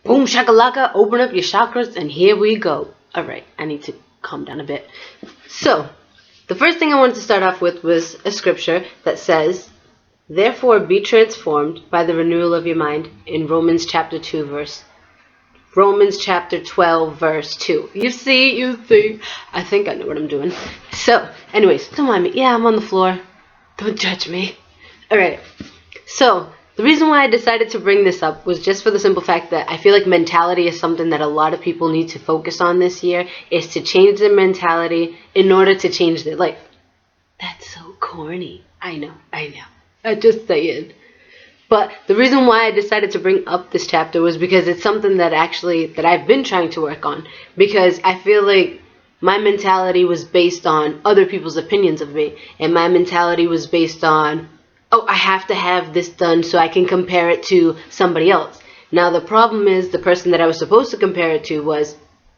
Boom shakalaka, open up your chakras, and here we go. Alright, I need to calm down a bit. So, the first thing I wanted to start off with was a scripture that says, therefore be transformed by the renewal of your mind, in Romans chapter 12 verse 2. You see. I think I know what I'm doing. So, anyways, don't mind me. Yeah, I'm on the floor. Don't judge me. Alright, so the reason why I decided to bring this up was just for the simple fact that I feel like mentality is something that a lot of people need to focus on this year, is to change their mentality in order to change their life. That's so corny. I know. I just saying. But the reason why I decided to bring up this chapter was because it's something that I've been trying to work on. Because I feel like my mentality was based on other people's opinions of me. And my mentality was based on, oh, I have to have this done so I can compare it to somebody else. Now, the problem is the person that I was supposed to compare it to was,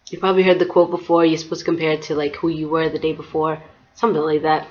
you probably heard the quote before, you're supposed to compare it to like who you were the day before, something like that.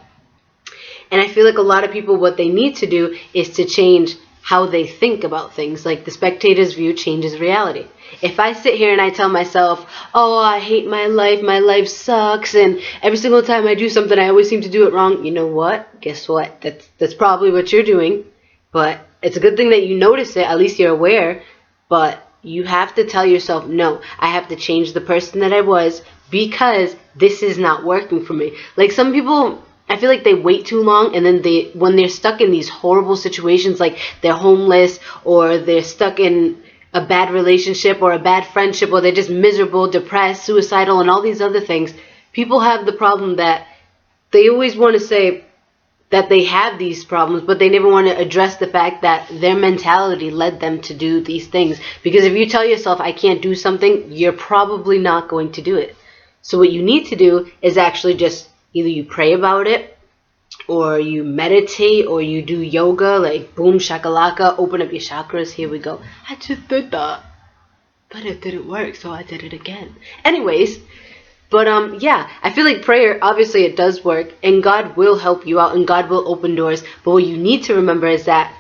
And I feel like a lot of people, what they need to do is to change how they think about things. Like the spectator's view changes reality. If I sit here and I tell myself, oh, I hate my life sucks, and every single time I do something, I always seem to do it wrong, you know what? Guess what? That's probably what you're doing. But it's a good thing that you notice it, at least you're aware. But you have to tell yourself, no, I have to change the person that I was because this is not working for me. Like some people, I feel like they wait too long, and then when they're stuck in these horrible situations, like they're homeless or they're stuck in a bad relationship or a bad friendship, or they're just miserable, depressed, suicidal, and all these other things, people have the problem that they always want to say that they have these problems, but they never want to address the fact that their mentality led them to do these things. Because if you tell yourself, I can't do something, you're probably not going to do it. So what you need to do is actually just either you pray about it, or you meditate, or you do yoga, like boom shakalaka, open up your chakras, here we go. I just did that, but it didn't work, so I did it again. Anyways, but yeah, I feel like prayer, obviously it does work, and God will help you out, and God will open doors. But what you need to remember is that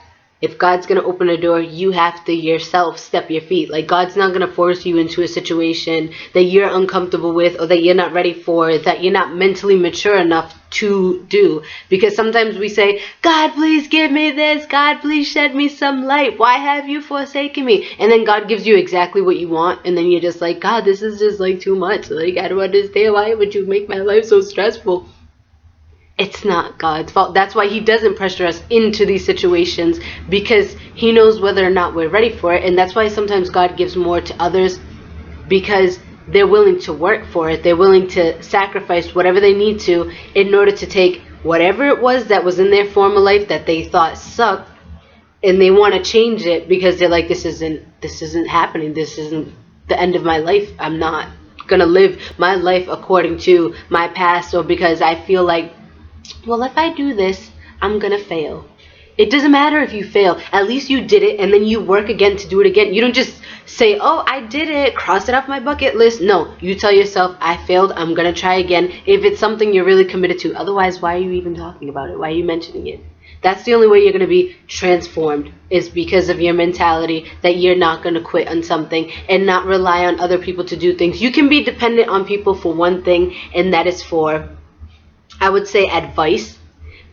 if God's going to open a door, you have to yourself step your feet. Like, God's not going to force you into a situation that you're uncomfortable with, or that you're not ready for, that you're not mentally mature enough to do. Because sometimes we say, God, please give me this. God, please shed me some light. Why have you forsaken me? And then God gives you exactly what you want. And then you're just like, God, this is just like too much. Like, I don't understand. Why would you make my life so stressful? It's not God's fault. That's why he doesn't pressure us into these situations, because he knows whether or not we're ready for it. And that's why sometimes God gives more to others, because they're willing to work for it. They're willing to sacrifice whatever they need to in order to take whatever it was that was in their former life that they thought sucked, and they want to change it because they're like, this isn't happening. This isn't the end of my life. I'm not going to live my life according to my past, or because I feel like, well, if I do this, I'm going to fail. It doesn't matter if you fail. At least you did it, and then you work again to do it again. You don't just say, oh, I did it, cross it off my bucket list. No, you tell yourself, I failed, I'm going to try again, if it's something you're really committed to. Otherwise, why are you even talking about it? Why are you mentioning it? That's the only way you're going to be transformed, is because of your mentality that you're not going to quit on something and not rely on other people to do things. You can be dependent on people for one thing, and that is for, I would say, advice,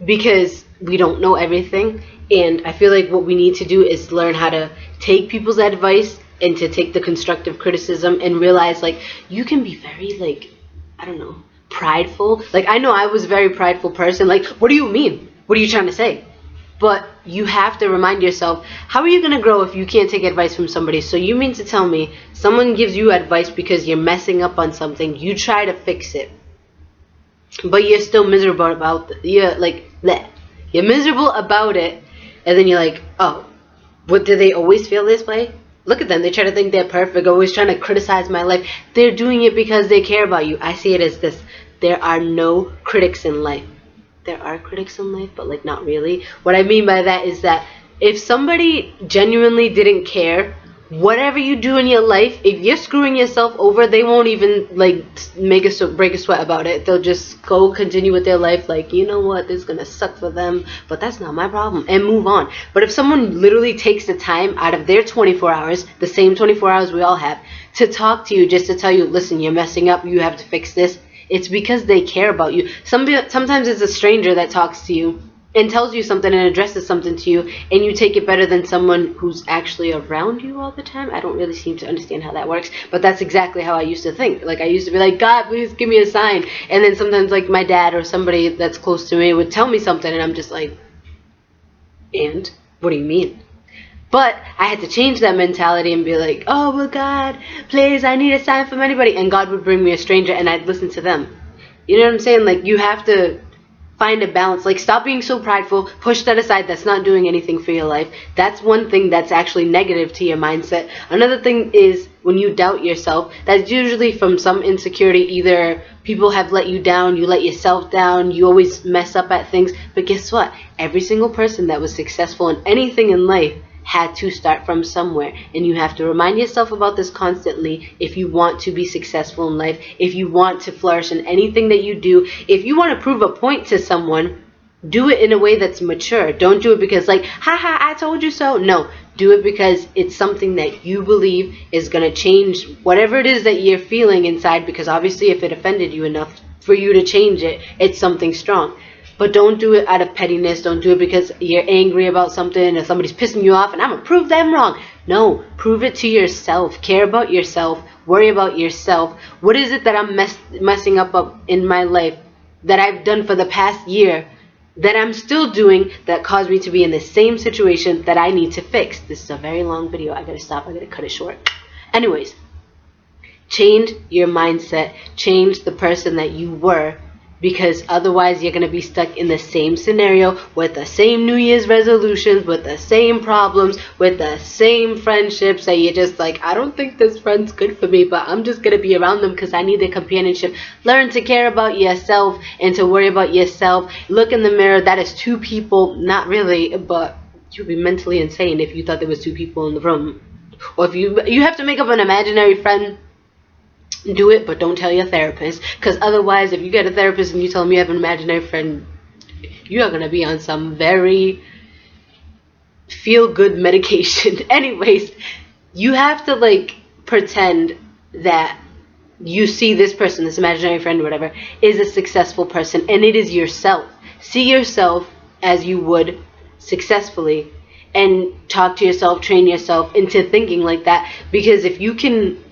because we don't know everything. And I feel like what we need to do is learn how to take people's advice and to take the constructive criticism and realize, like, you can be very, like, I don't know, prideful. Like, I know I was a very prideful person. Like, what do you mean? What are you trying to say? But you have to remind yourself, how are you going to grow if you can't take advice from somebody? So you mean to tell me someone gives you advice because you're messing up on something, you try to fix it, but you're still miserable about it. You're miserable about it, and then you're like, oh, what, do they always feel this way? Look at them. They try to think they're perfect, always trying to criticize my life. They're doing it because they care about you. I see it as this. There are no critics in life. There are critics in life, but like not really. What I mean by that is that if somebody genuinely didn't care whatever you do in your life, if you're screwing yourself over, they won't even like break a sweat about it. They'll just go continue with their life like, you know what, this is gonna suck for them, but that's not my problem, and move on. But if someone literally takes the time out of their 24 hours, the same 24 hours we all have, to talk to you, just to tell you, listen, you're messing up, you have to fix this, it's because they care about you. Sometimes it's a stranger that talks to you and tells you something and addresses something to you, and you take it better than someone who's actually around you all the time. I don't really seem to understand how that works, but that's exactly how I used to think. Like, I used to be like, God, please give me a sign. And then sometimes, like, my dad or somebody that's close to me would tell me something, and I'm just like, and? What do you mean? But I had to change that mentality and be like, oh, well, God, please, I need a sign from anybody. And God would bring me a stranger, and I'd listen to them. You know what I'm saying? Like, you have to find a balance. Like, stop being so prideful. Push that aside. That's not doing anything for your life. That's one thing that's actually negative to your mindset. Another thing is when you doubt yourself. That's usually from some insecurity. Either people have let you down, you let yourself down, you always mess up at things. But guess what? Every single person that was successful in anything in life had to start from somewhere, and you have to remind yourself about this constantly if you want to be successful in life, if you want to flourish in anything that you do. If you want to prove a point to someone, do it in a way that's mature. Don't do it because like, haha, I told you so. No, do it because it's something that you believe is going to change whatever it is that you're feeling inside, because obviously if it offended you enough for you to change it, it's something strong. But don't do it out of pettiness. Don't do it because you're angry about something or somebody's pissing you off and I'm going to prove them wrong. No, prove it to yourself. Care about yourself. Worry about yourself. What is it that I'm messing up in my life that I've done for the past year that I'm still doing that caused me to be in the same situation that I need to fix? This is a very long video. I got to stop. I got to cut it short. Anyways, change your mindset. Change the person that you were, because otherwise you're going to be stuck in the same scenario with the same New Year's resolutions, with the same problems, with the same friendships that you're just like, I don't think this friend's good for me, but I'm just going to be around them because I need their companionship. Learn to care about yourself and to worry about yourself. Look in the mirror. That is two people. Not really, but you'd be mentally insane if you thought there was two people in the room. Or if you have to make up an imaginary friend, do it, but don't tell your therapist, because otherwise if you get a therapist and you tell them you have an imaginary friend, you are going to be on some very feel-good medication. Anyways, you have to like pretend that you see this person, this imaginary friend or whatever, is a successful person, and it is yourself. See yourself as you would successfully, and talk to yourself, train yourself into thinking like that. Because if you can,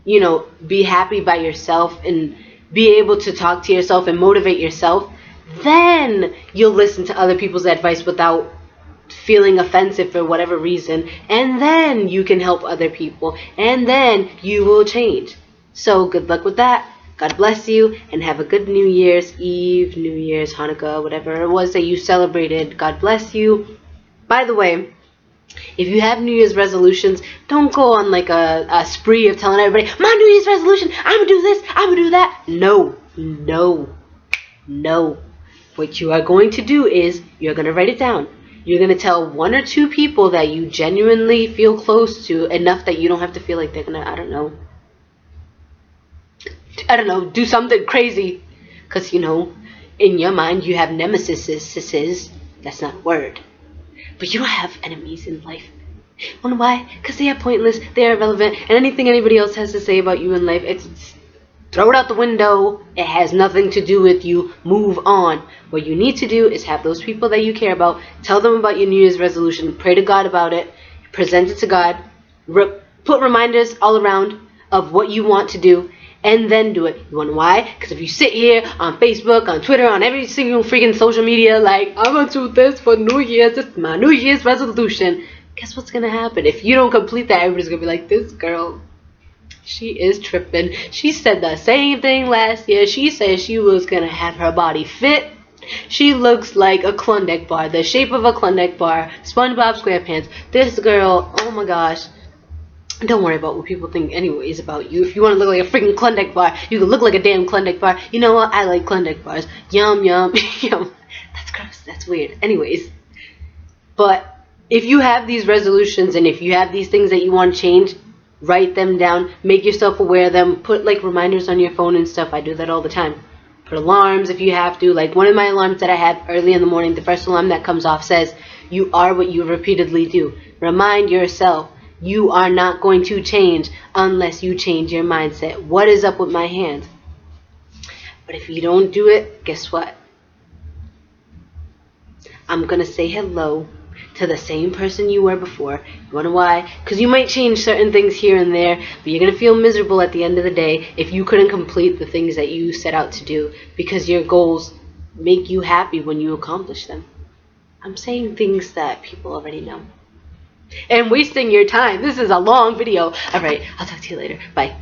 you know, be happy by yourself and be able to talk to yourself and motivate yourself, then you'll listen to other people's advice without feeling offensive for whatever reason, and then you can help other people, and then you will change. So good luck with that. God bless you, and have a good New Year's Eve, New Year's, Hanukkah, whatever it was that you celebrated. God bless you. By the way, if you have New Year's resolutions, don't go on like a spree of telling everybody, my New Year's resolution, I'm going to do this, I'm going to do that. No, no, no. What you are going to do is you're going to write it down. You're going to tell one or two people that you genuinely feel close to, enough that you don't have to feel like they're going to, I don't know, do something crazy. Because, you know, in your mind you have nemesis. That's not a word. But you don't have enemies in life. Wonder why? Because they are pointless, they are irrelevant, and anything anybody else has to say about you in life, it's throw it out the window. It has nothing to do with you. Move on. What you need to do is have those people that you care about, tell them about your New Year's resolution, pray to God about it, present it to God, put reminders all around of what you want to do, and then do it. You want to know why? Because if you sit here on Facebook, on Twitter, on every single freaking social media, like, I'm going to do this for New Year's, this is my New Year's resolution, guess what's going to happen? If you don't complete that, everybody's going to be like, this girl, she is tripping. She said the same thing last year. She said she was going to have her body fit. She looks like a Klondike bar, the shape of a Klondike bar, SpongeBob SquarePants. This girl, oh my gosh. Don't worry about what people think anyways about you. If you want to look like a freaking Klondike bar, you can look like a damn Klondike bar. You know what? I like Klondike bars. Yum, yum, yum. That's gross. That's weird. Anyways. But if you have these resolutions and if you have these things that you want to change, write them down. Make yourself aware of them. Put like reminders on your phone and stuff. I do that all the time. Put alarms if you have to. Like one of my alarms that I have early in the morning, the first alarm that comes off says, you are what you repeatedly do. Remind yourself, you are not going to change unless you change your mindset. What is up with my hand? But if you don't do it, guess what? I'm going to say hello to the same person you were before. You want to know why? Because you might change certain things here and there, but you're going to feel miserable at the end of the day if you couldn't complete the things that you set out to do, because your goals make you happy when you accomplish them. I'm saying things that people already know. And wasting your time. This is a long video. Alright, I'll talk to you later. Bye.